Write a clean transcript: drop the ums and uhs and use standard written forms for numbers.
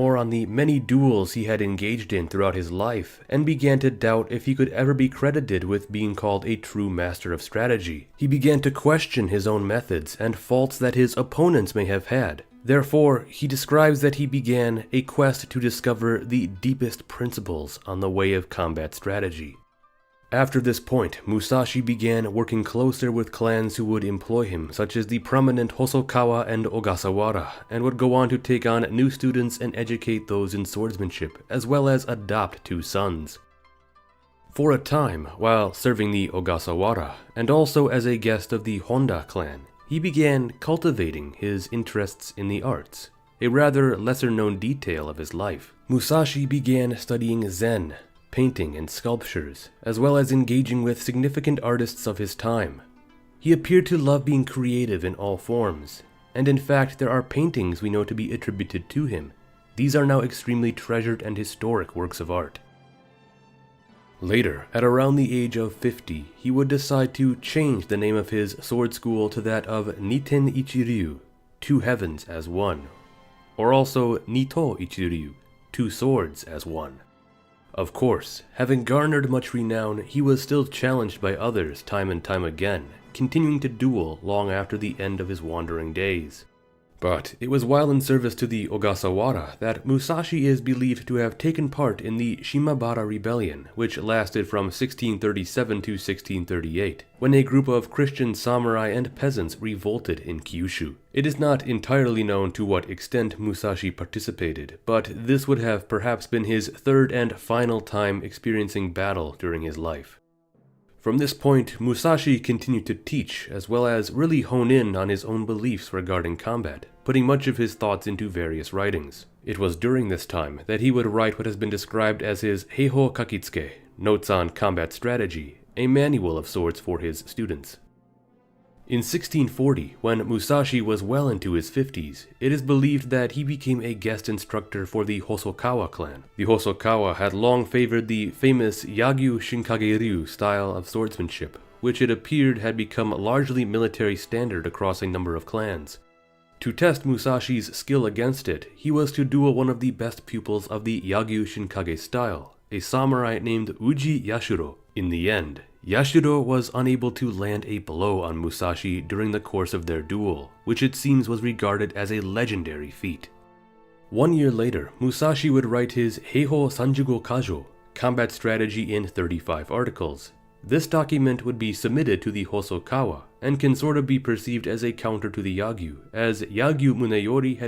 more on the many duels he had engaged in throughout his life, and began to doubt if he could ever be credited with being called a true master of strategy. He began to question his own methods and faults that his opponents may have had. Therefore, he describes that he began a quest to discover the deepest principles on the way of combat strategy. After this point, Musashi began working closer with clans who would employ him, such as the prominent Hosokawa and Ogasawara, and would go on to take on new students and educate those in swordsmanship, as well as adopt 2 sons. For a time, while serving the Ogasawara, and also as a guest of the Honda clan, he began cultivating his interests in the arts, a rather lesser-known detail of his life. Musashi began studying Zen, painting and sculptures, as well as engaging with significant artists of his time. He appeared to love being creative in all forms, and in fact there are paintings we know to be attributed to him. These are now extremely treasured and historic works of art. Later, at around the age of 50, he would decide to change the name of his sword school to that of Niten Ichiryu, 2 heavens as one, or also Nito Ichiryu, 2 swords as one. Of course, having garnered much renown, he was still challenged by others time and time again, continuing to duel long after the end of his wandering days. But it was while in service to the Ogasawara that Musashi is believed to have taken part in the Shimabara Rebellion, which lasted from 1637 to 1638, when a group of Christian samurai and peasants revolted in Kyushu. It is not entirely known to what extent Musashi participated, but this would have perhaps been his 3rd and final time experiencing battle during his life. From this point, Musashi continued to teach, as well as really hone in on his own beliefs regarding combat, putting much of his thoughts into various writings. It was during this time that he would write what has been described as his Heiho Kakitsuke, Notes on Combat Strategy, a manual of sorts for his students. In 1640, when Musashi was well into his 50s, it is believed that he became a guest instructor for the Hosokawa clan. The Hosokawa had long favored the famous Yagyu Shinkage-ryu style of swordsmanship, which it appeared had become largely military standard across a number of clans. To test Musashi's skill against it, he was to duel one of the best pupils of the Yagyu Shinkage style, a samurai named Uji Yashiro. In the end, Yashiro was unable to land a blow on Musashi during the course of their duel, which it seems was regarded as a legendary feat. 1 year later, Musashi would write his Heiho Sanjugo Kajo, Combat Strategy in 35 articles. This document would be submitted to the Hosokawa, and can sort of be perceived as a counter to the Yagyu, as Yagyu Muneyori had